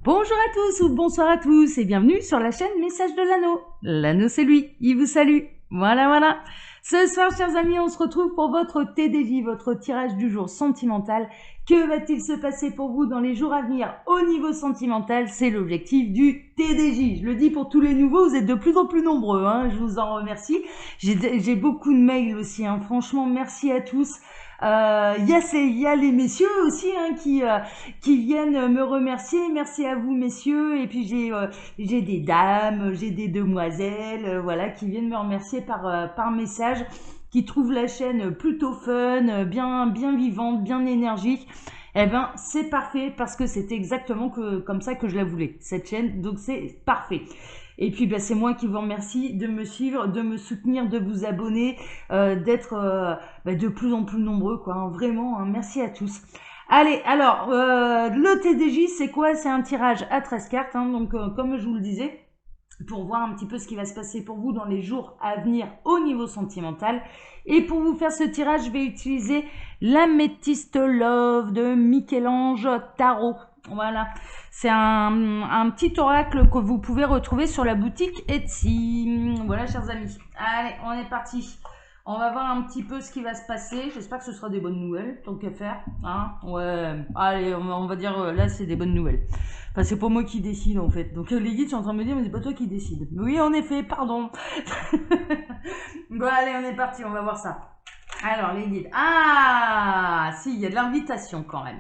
Bonjour à tous ou bonsoir à tous et bienvenue sur la chaîne Message de l'Anneau. L'Anneau c'est lui, il vous salue. Voilà. Ce soir, chers amis, on se retrouve pour votre TDJ, votre tirage du jour sentimental. Que va-t-il se passer pour vous dans les jours à venir au niveau sentimental? C'est l'objectif du TDJ. Je le dis pour tous les nouveaux, vous êtes de plus en plus nombreux, hein, je vous en remercie. J'ai beaucoup de mails aussi, hein. Franchement, merci à tous. Il y a les messieurs aussi hein, qui viennent me remercier. Merci à vous messieurs. Et puis j'ai des dames, j'ai des demoiselles, voilà, qui viennent me remercier par message, qui trouvent la chaîne plutôt fun, bien vivante, bien énergique. Eh ben c'est parfait parce que c'est exactement comme ça que je la voulais cette chaîne. Donc c'est parfait. Et puis c'est moi qui vous remercie de me suivre, de me soutenir, de vous abonner, d'être de plus en plus nombreux, quoi. Hein, vraiment, hein, merci à tous. Allez, alors, le TDJ, c'est quoi? C'est un tirage à 13 cartes, hein, donc comme je vous le disais, pour voir un petit peu ce qui va se passer pour vous dans les jours à venir au niveau sentimental. Et pour vous faire ce tirage, je vais utiliser l'Amethyst Love de Michel-Ange Tarot. Voilà, c'est un petit oracle que vous pouvez retrouver sur la boutique Etsy. Voilà, chers amis. Allez, on est parti. On va voir un petit peu ce qui va se passer. J'espère que ce sera des bonnes nouvelles, tant qu'à faire. Hein, ouais. Allez, on va dire là, c'est des bonnes nouvelles. Enfin, c'est pas moi qui décide en fait. Donc les guides sont en train de me dire, mais c'est pas toi qui décide. Oui, en effet, pardon. Bon, allez, on est parti, on va voir ça. Alors, les guides. Ah, si, il y a de l'invitation quand même.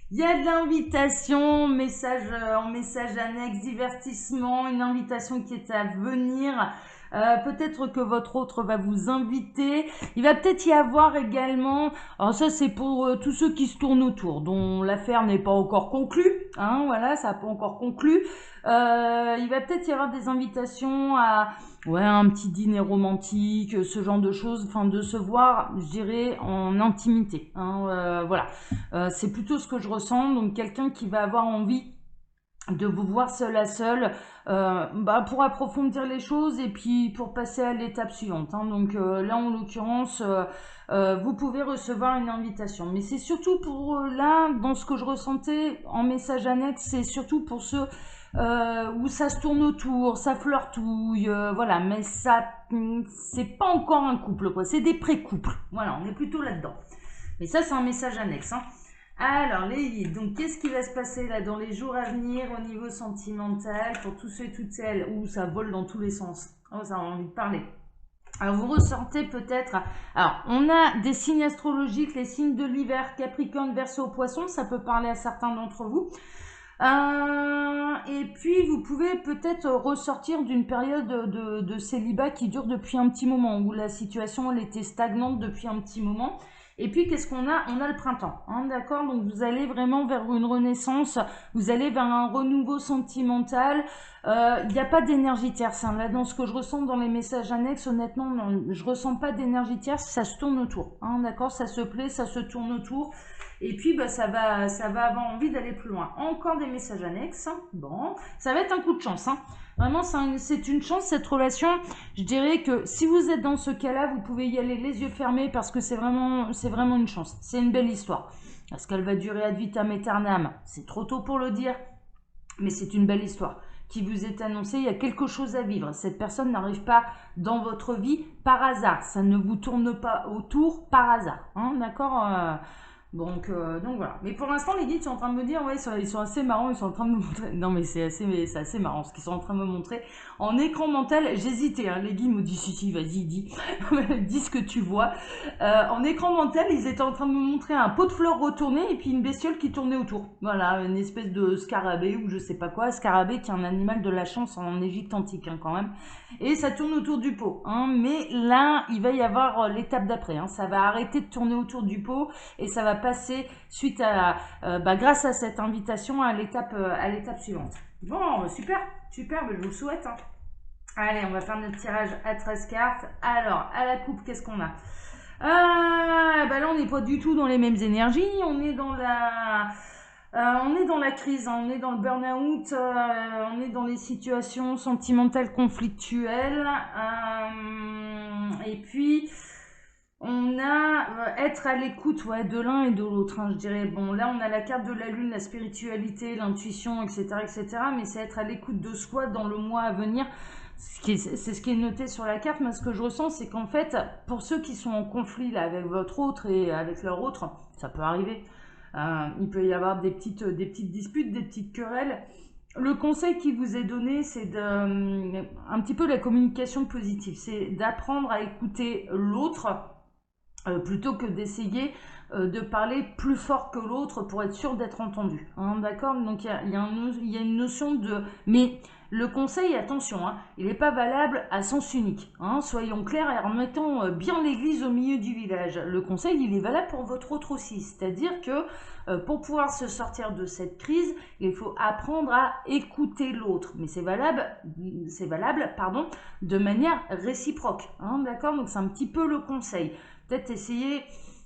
Il y a de l'invitation, message en message annexe, divertissement, une invitation qui est à venir. Peut-être que votre autre va vous inviter. Il va peut-être y avoir également, alors ça c'est pour tous ceux qui se tournent autour, dont l'affaire n'est pas encore conclue, hein, voilà, ça n'a pas encore conclu. Il va peut-être y avoir des invitations à un petit dîner romantique, ce genre de choses, enfin de se voir, je dirais, en intimité. Hein, voilà, c'est plutôt ce que je ressens, donc quelqu'un qui va avoir envie de vous voir seul à seul pour approfondir les choses et puis pour passer à l'étape suivante. Hein. Donc là, en l'occurrence, vous pouvez recevoir une invitation. Mais c'est surtout pour là, dans ce que je ressentais en message annexe, c'est surtout pour ceux où ça se tourne autour, ça flirtouille, voilà. Mais ça, c'est pas encore un couple, quoi. C'est des pré-couples. Voilà, on est plutôt là-dedans. Mais ça, c'est un message annexe. Hein. Alors, les guides, donc qu'est-ce qui va se passer là dans les jours à venir au niveau sentimental pour tous ceux et toutes celles où ça vole dans tous les sens? Oh, ça a envie de parler. Alors, vous ressentez peut-être... Alors, on a des signes astrologiques, les signes de l'hiver, Capricorne, Verseau, Poisson, ça peut parler à certains d'entre vous. Et puis, vous pouvez peut-être ressortir d'une période de célibat qui dure depuis un petit moment, où la situation elle était stagnante depuis un petit moment. Et puis, qu'est-ce qu'on a? On a le printemps, hein, d'accord? Donc, vous allez vraiment vers une renaissance, vous allez vers un renouveau sentimental. Il n'y a pas d'énergie tierce. Hein. Là, dans ce que je ressens dans les messages annexes, honnêtement, non, je ressens pas d'énergie tierce, ça se tourne autour. Hein, d'accord? Ça se plaît, ça se tourne autour. Et puis, ça va avoir envie d'aller plus loin. Encore des messages annexes. Bon, ça va être un coup de chance. Hein. Vraiment, c'est une chance, cette relation. Je dirais que si vous êtes dans ce cas-là, vous pouvez y aller les yeux fermés parce que c'est vraiment une chance. C'est une belle histoire. Est-ce qu'elle va durer ad vitam aeternam? C'est trop tôt pour le dire, mais c'est une belle histoire qui vous est annoncée. Il y a quelque chose à vivre. Cette personne n'arrive pas dans votre vie par hasard. Ça ne vous tourne pas autour par hasard. Hein, d'accord donc voilà. Mais pour l'instant, les guides sont en train de me dire, ouais, ils sont assez marrants, ils sont en train de me montrer. Non, mais c'est assez marrant ce qu'ils sont en train de me montrer. En écran mental, j'hésitais, hein. Les guides me disent, si, vas-y, dis. Dis ce que tu vois. En écran mental, ils étaient en train de me montrer un pot de fleurs retourné et puis une bestiole qui tournait autour. Voilà, une espèce de scarabée ou je sais pas quoi. Scarabée qui est un animal de la chance en Égypte antique, hein, quand même. Et ça tourne autour du pot. Hein. Mais là, il va y avoir l'étape d'après. Hein. Ça va arrêter de tourner autour du pot et ça va passer suite à grâce à cette invitation à l'étape suivante. Bon, super, je vous le souhaite. Hein. Allez, on va faire notre tirage à 13 cartes. Alors, à la coupe, qu'est-ce qu'on a? Là, on n'est pas du tout dans les mêmes énergies. On est dans la crise, hein, on est dans le burn-out, on est dans les situations sentimentales conflictuelles. Et puis, On a être à l'écoute, ouais, de l'un et de l'autre, hein, je dirais. Bon, là, on a la carte de la lune, la spiritualité, l'intuition, etc., etc. Mais c'est être à l'écoute de soi dans le mois à venir. C'est ce qui est noté sur la carte. Moi, ce que je ressens, c'est qu'en fait, pour ceux qui sont en conflit là, avec votre autre et avec leur autre, ça peut arriver. Il peut y avoir des petites disputes, des petites querelles. Le conseil qui vous est donné, c'est un petit peu la communication positive. C'est d'apprendre à écouter l'autre plutôt que d'essayer de parler plus fort que l'autre pour être sûr d'être entendu. Hein, d'accord. Donc il y a une notion de... Mais le conseil, attention, hein, il n'est pas valable à sens unique. Hein, soyons clairs et remettons bien l'église au milieu du village. Le conseil, il est valable pour votre autre aussi. C'est-à-dire que pour pouvoir se sortir de cette crise, il faut apprendre à écouter l'autre. Mais c'est valable, pardon, de manière réciproque. Hein, d'accord. Donc c'est un petit peu le conseil. Peut-être essayer,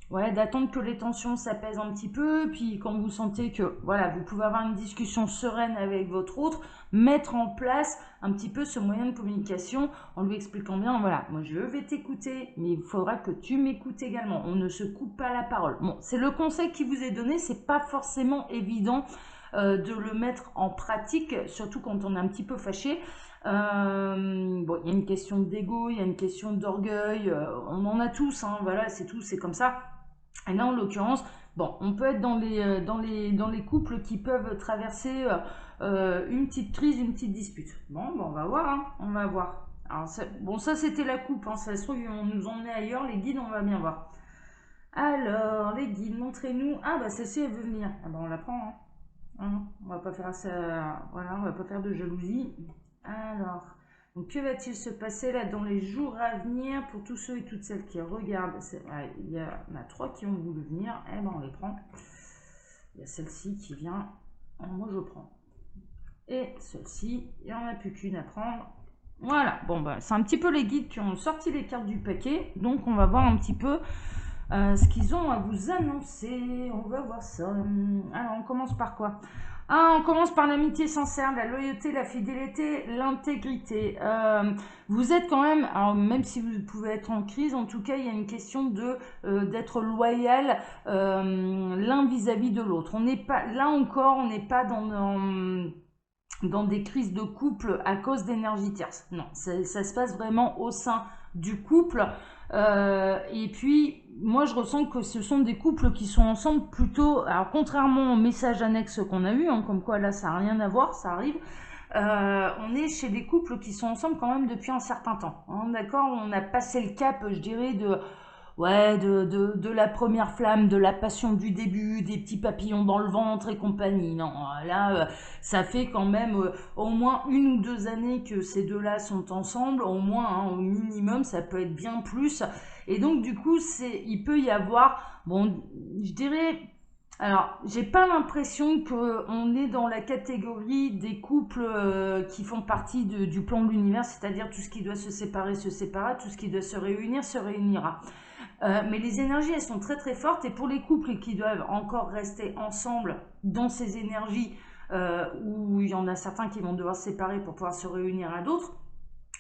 ouais, d'attendre que les tensions s'apaisent un petit peu, puis quand vous sentez que voilà, vous pouvez avoir une discussion sereine avec votre autre, mettre en place un petit peu ce moyen de communication en lui expliquant bien, voilà, moi je vais t'écouter, mais il faudra que tu m'écoutes également. On ne se coupe pas la parole. Bon, c'est le conseil qui vous est donné, c'est pas forcément évident de le mettre en pratique, surtout quand on est un petit peu fâché. Bon, il y a une question d'ego, il y a une question d'orgueil, on en a tous, hein, voilà, c'est tout, c'est comme ça. Et là, en l'occurrence, bon, on peut être dans les couples qui peuvent traverser une petite crise, une petite dispute. Bon, on va voir, hein, on va voir. Alors, bon, ça c'était la coupe, hein, ça se trouve, ils vont nous emmener ailleurs, les guides, on va bien voir. Alors, les guides, montrez-nous. Ah, bah, celle-ci, elle veut venir. Ah, bah, on la prend, hein. On va pas faire ça, voilà, on va pas faire de jalousie. Alors, donc que va-t-il se passer là dans les jours à venir pour tous ceux et toutes celles qui regardent? Il y en a 3 qui ont voulu venir, eh ben on les prend. Il y a celle-ci qui vient, moi je prends. Et celle-ci, il n'y en a plus qu'une à prendre. Voilà, bon bah c'est un petit peu les guides qui ont sorti les cartes du paquet, donc on va voir un petit peu ce qu'ils ont à vous annoncer. On va voir ça. Alors, on commence par quoi? Ah, on commence par l'amitié sincère, la loyauté, la fidélité, l'intégrité. Vous êtes quand même, alors même si vous pouvez être en crise, en tout cas, il y a une question de d'être loyal l'un vis-à-vis de l'autre. On n'est pas, là encore, on n'est pas dans des crises de couple à cause d'énergie tierce. Non, ça se passe vraiment au sein du couple. Et puis, moi, je ressens que ce sont des couples qui sont ensemble plutôt... Alors, contrairement au message annexe qu'on a eu, hein, comme quoi là, ça n'a rien à voir, ça arrive. On est chez des couples qui sont ensemble quand même depuis un certain temps. Hein, d'accord. On a passé le cap, je dirais, ouais, de la première flamme, de la passion du début, des petits papillons dans le ventre et compagnie. Non, là, ça fait quand même au moins 1 ou 2 années que ces deux-là sont ensemble, au moins, hein, au minimum, ça peut être bien plus. Et donc, du coup, il peut y avoir, bon, je dirais... Alors, j'ai pas l'impression qu'on est dans la catégorie des couples qui font partie du plan de l'univers, c'est-à-dire tout ce qui doit se séparera, tout ce qui doit se réunira. Mais les énergies, elles sont très très fortes, et pour les couples qui doivent encore rester ensemble dans ces énergies, où il y en a certains qui vont devoir se séparer pour pouvoir se réunir à d'autres,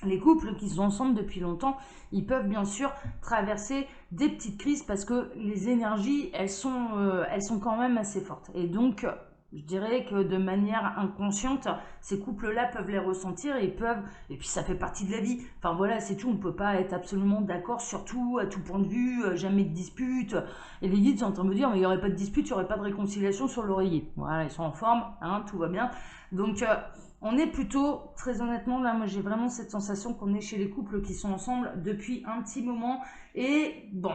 les couples qui sont ensemble depuis longtemps, ils peuvent bien sûr traverser des petites crises parce que les énergies, elles sont quand même assez fortes. Et donc, je dirais que de manière inconsciente, ces couples-là peuvent les ressentir et puis ça fait partie de la vie. Enfin voilà, c'est tout, on ne peut pas être absolument d'accord sur tout, à tout point de vue, jamais de dispute. Et les guides sont en train de me dire, mais il n'y aurait pas de dispute, il n'y aurait pas de réconciliation sur l'oreiller. Voilà, ils sont en forme, hein, tout va bien. Donc, on est plutôt, très honnêtement, là, moi j'ai vraiment cette sensation qu'on est chez les couples qui sont ensemble depuis un petit moment. Et bon,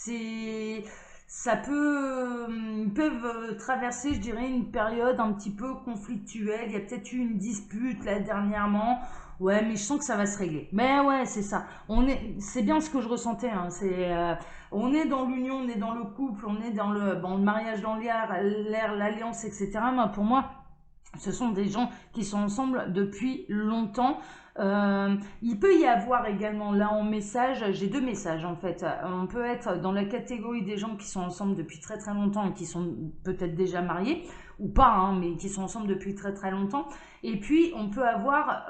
ils peuvent traverser, je dirais, une période un petit peu conflictuelle. Il y a peut-être eu une dispute là dernièrement. Ouais, mais je sens que ça va se régler. Mais ouais, c'est ça. C'est bien ce que je ressentais. Hein. On est dans l'union, on est dans le couple, on est dans le mariage dans l'air, l'alliance, etc. Mais pour moi, ce sont des gens qui sont ensemble depuis longtemps. Il peut y avoir également là en message, j'ai 2 messages en fait. On peut être dans la catégorie des gens qui sont ensemble depuis très très longtemps et qui sont peut-être déjà mariés ou pas, hein, mais qui sont ensemble depuis très très longtemps. Et puis on peut avoir,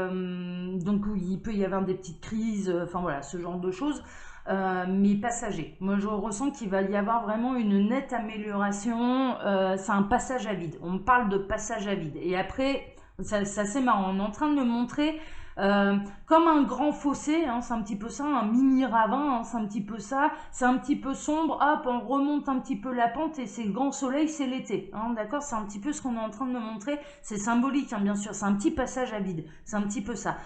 donc il peut y avoir des petites crises, enfin voilà, ce genre de choses. mais passager. Moi, je ressens qu'il va y avoir vraiment une nette amélioration. C'est un passage à vide. On parle de passage à vide. Et après, ça c'est marrant. On est en train de me montrer comme un grand fossé, hein, c'est un petit peu ça, un mini ravin, hein, c'est un petit peu ça, c'est un petit peu sombre, hop, on remonte un petit peu la pente et c'est le grand soleil, c'est l'été, hein, d'accord, c'est un petit peu ce qu'on est en train de me montrer, c'est symbolique, hein, bien sûr, c'est un petit passage à vide, c'est un petit peu ça.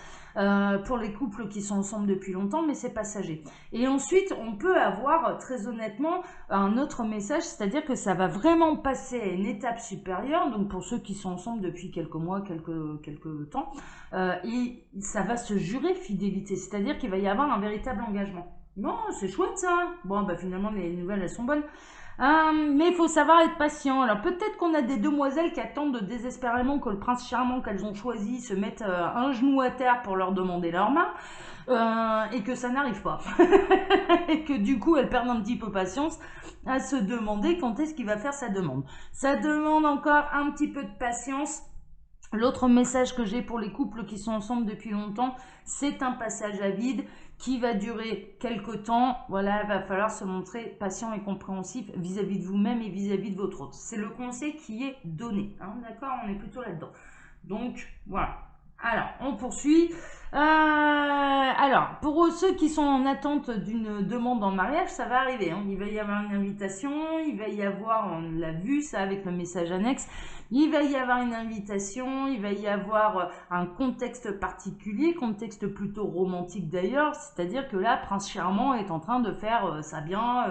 Pour les couples qui sont ensemble depuis longtemps, mais c'est passager. Et ensuite, on peut avoir, très honnêtement, un autre message, c'est-à-dire que ça va vraiment passer à une étape supérieure, donc pour ceux qui sont ensemble depuis quelques mois, quelques temps, et ça va se jurer fidélité, c'est-à-dire qu'il va y avoir un véritable engagement. Non, c'est chouette ça. Bon, bah finalement, les nouvelles, elles sont bonnes. Mais il faut savoir être patient. Alors peut-être qu'on a des demoiselles qui attendent désespérément que le prince charmant qu'elles ont choisi se mette un genou à terre pour leur demander leur main, et que ça n'arrive pas. Et que du coup elles perdent un petit peu patience à se demander quand est-ce qu'il va faire sa demande. Ça demande encore un petit peu de patience. L'autre message que j'ai pour les couples qui sont ensemble depuis longtemps, c'est un passage à vide qui va durer quelques temps. Voilà, il va falloir se montrer patient et compréhensif vis-à-vis de vous-même et vis-à-vis de votre autre. C'est le conseil qui est donné, hein, d'accord? On est plutôt là-dedans. Donc, voilà. Alors, on poursuit. Alors, pour ceux qui sont en attente d'une demande en mariage, ça va arriver, hein. Il va y avoir une invitation, il va y avoir, on l'a vu ça avec le message annexe, il va y avoir une invitation, il va y avoir un contexte particulier, contexte plutôt romantique d'ailleurs, c'est-à-dire que là, Prince Charmant est en train de faire ça bien,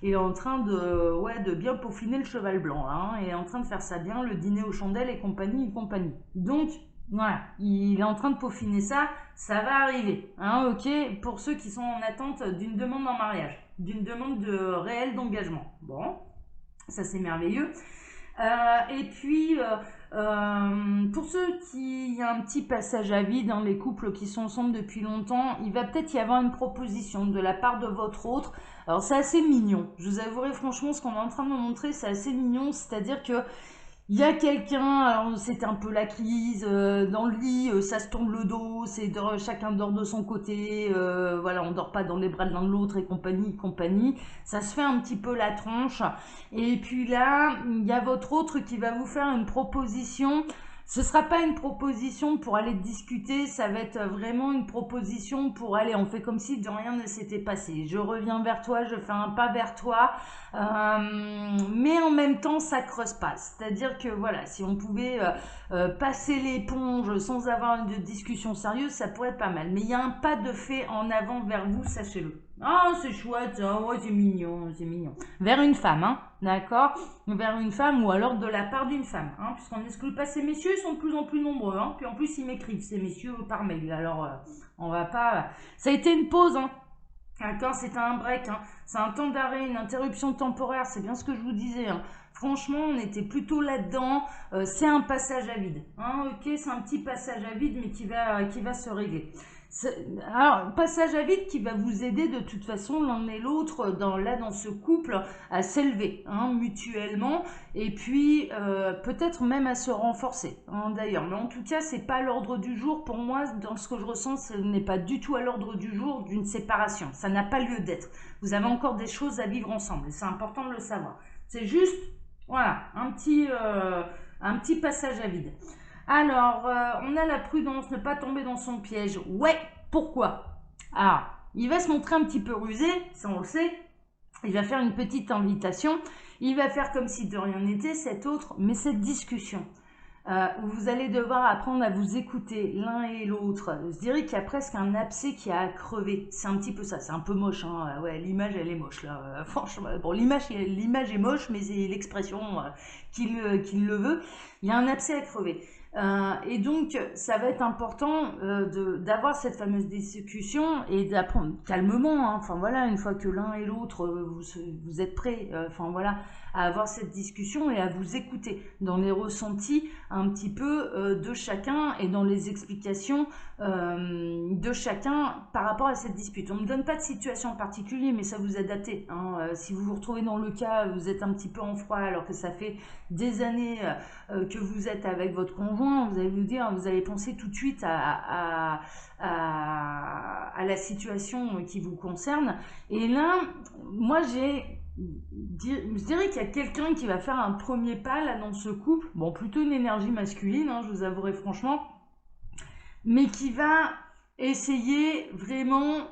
est en train de bien peaufiner le cheval blanc, hein, est en train de faire ça bien, le dîner aux chandelles et compagnie et compagnie. Donc, voilà, il est en train de peaufiner ça, ça va arriver, hein, ok, pour ceux qui sont en attente d'une demande en mariage, d'une demande de réel d'engagement. Bon, ça c'est merveilleux. Et puis, pour ceux qui y a un petit passage à vide, dans les couples qui sont ensemble depuis longtemps, il va peut-être y avoir une proposition de la part de votre autre. Alors c'est assez mignon, je vous avouerai franchement ce qu'on est en train de me montrer, c'est assez mignon, c'est-à-dire que il y a quelqu'un, alors c'est un peu la crise, dans le lit, ça se tourne le dos, chacun dort de son côté, voilà, on dort pas dans les bras de l'un de l'autre et compagnie, compagnie. Ça se fait un petit peu la tronche. Et puis là, il y a votre autre qui va vous faire une proposition. Ce sera pas une proposition pour aller discuter, ça va être vraiment une proposition pour aller, on fait comme si de rien ne s'était passé. Je reviens vers toi, je fais un pas vers toi, mais en même temps ça creuse pas. C'est-à-dire que voilà, si on pouvait passer l'éponge sans avoir une discussion sérieuse, ça pourrait être pas mal. Mais il y a un pas de fait en avant vers vous, sachez-le. Ah, c'est chouette, ça, ouais, c'est mignon, c'est mignon. Vers une femme, hein, d'accord? Vers une femme ou alors de la part d'une femme, hein, puisqu'on n'exclut pas ces messieurs, ils sont de plus en plus nombreux, hein, puis en plus ils m'écrivent, ces messieurs, par mail, alors on va pas... Ça a été une pause, hein, d'accord, c'était un break, hein, c'est un temps d'arrêt, une interruption temporaire, c'est bien ce que je vous disais, hein. Franchement, on était plutôt là-dedans, c'est un passage à vide, hein, ok, c'est un petit passage à vide, mais qui va se régler. Alors, passage à vide qui va vous aider de toute façon l'un et l'autre dans ce couple à s'élever, hein, mutuellement, et puis peut-être même à se renforcer, hein, d'ailleurs. Mais en tout cas, c'est pas à l'ordre du jour pour moi. Dans ce que je ressens, ce n'est pas du tout à l'ordre du jour d'une séparation. Ça n'a pas lieu d'être. Vous avez encore des choses à vivre ensemble, et c'est important de le savoir. C'est juste, voilà, un petit passage à vide. Alors, on a la prudence, ne pas tomber dans son piège. Ouais, pourquoi? Alors, il va se montrer un petit peu rusé, ça on le sait. Il va faire une petite invitation. Il va faire comme si de rien n'était, cet autre, mais cette discussion. Où vous allez devoir apprendre à vous écouter l'un et l'autre. Je dirais qu'il y a presque un abcès qui a à crever. C'est un petit peu ça, c'est un peu moche, hein. Ouais, l'image elle est moche là. Franchement, bon, l'image est moche, mais c'est l'expression qui le veut. Il y a un abcès à crever. Et donc, ça va être important d'avoir cette fameuse discussion et d'apprendre calmement, hein, enfin voilà, une fois que l'un et l'autre, vous êtes prêts, enfin voilà, à avoir cette discussion et à vous écouter dans les ressentis un petit peu de chacun et dans les explications de chacun par rapport à cette dispute. On ne donne pas de situation en particulier, mais ça vous adapte, hein. Si vous vous retrouvez dans le cas, vous êtes un petit peu en froid alors que ça fait des années que vous êtes avec votre conjoint, loin, vous allez vous dire, vous allez penser tout de suite à la situation qui vous concerne. Et là, moi, je dirais qu'il y a quelqu'un qui va faire un premier pas là dans ce couple. Bon, plutôt une énergie masculine, hein, je vous avouerai franchement, mais qui va essayer vraiment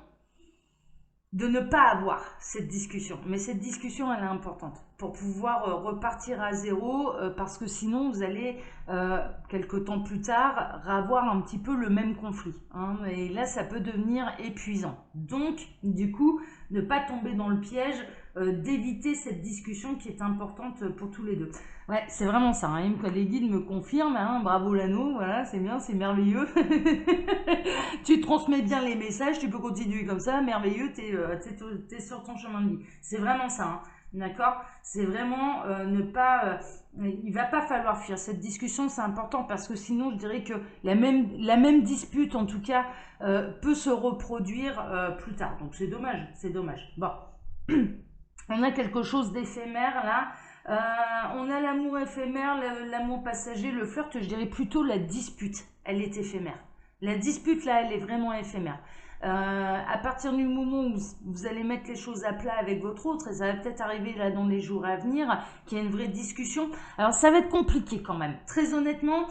de ne pas avoir cette discussion. Mais cette discussion, elle est importante pour pouvoir repartir à zéro, parce que sinon, vous allez, quelque temps plus tard, avoir un petit peu le même conflit. Hein, et là, ça peut devenir épuisant. Donc, du coup, ne pas tomber dans le piège d'éviter cette discussion qui est importante pour tous les deux. Ouais, c'est vraiment ça. Hein. Les guides me confirment. Hein, bravo l'anneau, voilà, c'est bien, c'est merveilleux. Tu transmets bien les messages, tu peux continuer comme ça, merveilleux, t'es sur ton chemin de vie. C'est vraiment ça. Hein. D'accord? C'est vraiment ne pas... il va pas falloir fuir. Cette discussion, c'est important parce que sinon, je dirais que la même dispute, en tout cas, peut se reproduire plus tard. Donc, c'est dommage, c'est dommage. Bon. On a quelque chose d'éphémère, là. On a l'amour éphémère, l'amour passager, le flirt, je dirais plutôt la dispute. Elle est éphémère. La dispute, là, elle est vraiment éphémère. À partir du moment où vous allez mettre les choses à plat avec votre autre, et ça va peut-être arriver là dans les jours à venir, qu'il y ait une vraie discussion. Alors ça va être compliqué quand même. Très honnêtement,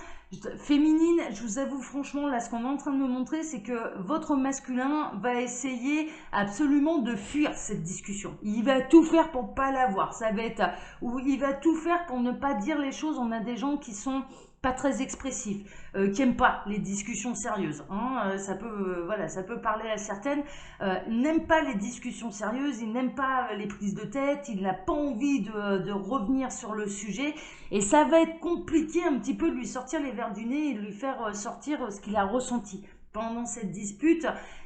féminine, je vous avoue franchement, là ce qu'on est en train de me montrer, c'est que votre masculin va essayer absolument de fuir cette discussion. Il va tout faire pour pas l'avoir. Ça va être, ou il va tout faire pour ne pas dire les choses. On a des gens qui sont pas très expressifs, qui n'aiment pas les discussions sérieuses. Hein, ça peut parler à certaines. N'aiment pas les discussions sérieuses, ils n'aiment pas les prises de tête, il n'a pas envie de revenir sur le sujet. Et ça va être compliqué un petit peu de lui sortir les verres du nez et de lui faire sortir ce qu'il a ressenti pendant cette dispute.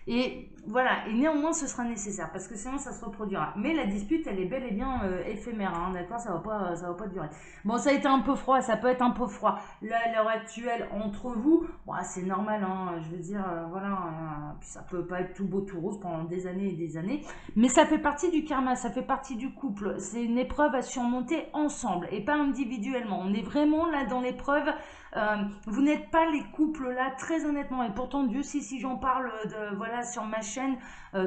Et voilà, et néanmoins ce sera nécessaire parce que sinon ça se reproduira. Mais la dispute, elle est bel et bien éphémère, hein, d'accord, ça va pas durer. Bon, ça a été un peu froid, ça peut être un peu froid. Là, à l'heure actuelle, entre vous, bon, c'est normal, hein, je veux dire, voilà, puis ça peut pas être tout beau tout rose pendant des années et des années, mais ça fait partie du karma, ça fait partie du couple. C'est une épreuve à surmonter ensemble et pas individuellement. On est vraiment là dans l'épreuve. Vous n'êtes pas les couples là, très honnêtement, et pourtant Dieu si j'en parle voilà, sur ma chaîne,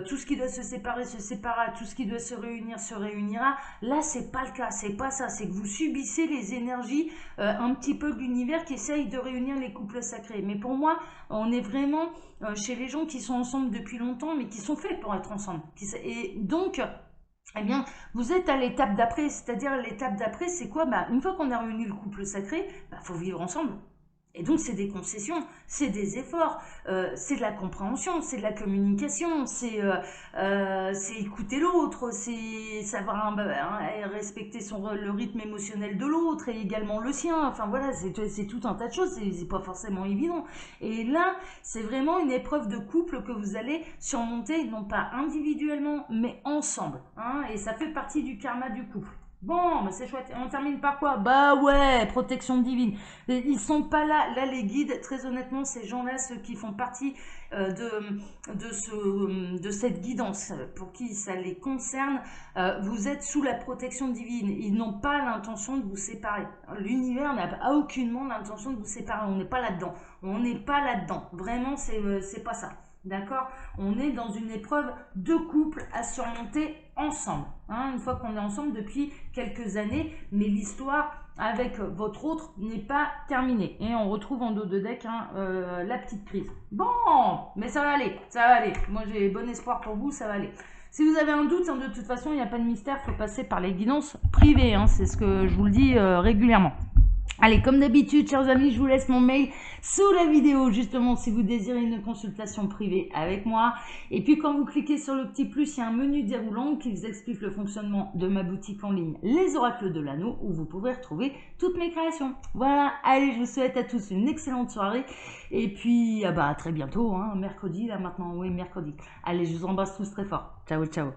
tout ce qui doit se séparer se séparera, tout ce qui doit se réunir se réunira. Là c'est pas le cas, c'est pas ça, c'est que vous subissez les énergies un petit peu de l'univers qui essaye de réunir les couples sacrés. Mais pour moi, on est vraiment chez les gens qui sont ensemble depuis longtemps, mais qui sont faits pour être ensemble. Et donc, eh bien, vous êtes à l'étape d'après, c'est-à-dire l'étape d'après, c'est quoi? Une fois qu'on a réuni le couple sacré, faut vivre ensemble. Et donc, c'est des concessions, c'est des efforts, c'est de la compréhension, c'est de la communication, c'est écouter l'autre, c'est savoir respecter le rythme émotionnel de l'autre et également le sien. Enfin voilà, c'est tout un tas de choses, c'est pas forcément évident. Et là, c'est vraiment une épreuve de couple que vous allez surmonter, non pas individuellement, mais ensemble. Hein, et ça fait partie du karma du couple. Bon, c'est chouette. Et on termine par quoi? Bah ouais, protection divine. Ils sont pas là. Là, les guides, très honnêtement, ces gens-là, ceux qui font partie de cette guidance, pour qui ça les concerne, vous êtes sous la protection divine. Ils n'ont pas l'intention de vous séparer. L'univers n'a aucunement l'intention de vous séparer. On n'est pas là-dedans. On n'est pas là-dedans. Vraiment, c'est pas ça. D'accord? On est dans une épreuve de couple à surmonter ensemble. Hein, une fois qu'on est ensemble depuis quelques années, mais l'histoire avec votre autre n'est pas terminée. Et on retrouve en dos de deck la petite crise. Bon, mais ça va aller, ça va aller. Moi j'ai bon espoir pour vous, ça va aller. Si vous avez un doute, de toute façon, il n'y a pas de mystère, il faut passer par les guidances privées. Hein, c'est ce que je vous le dis régulièrement. Allez, comme d'habitude, chers amis, je vous laisse mon mail sous la vidéo, justement, si vous désirez une consultation privée avec moi. Et puis, quand vous cliquez sur le petit plus, il y a un menu déroulant qui vous explique le fonctionnement de ma boutique en ligne, Les Oracles de l'Anneau, où vous pourrez retrouver toutes mes créations. Voilà, allez, je vous souhaite à tous une excellente soirée. Et puis, à très bientôt, hein, mercredi, là, maintenant, oui, mercredi. Allez, je vous embrasse tous très fort. Ciao, ciao.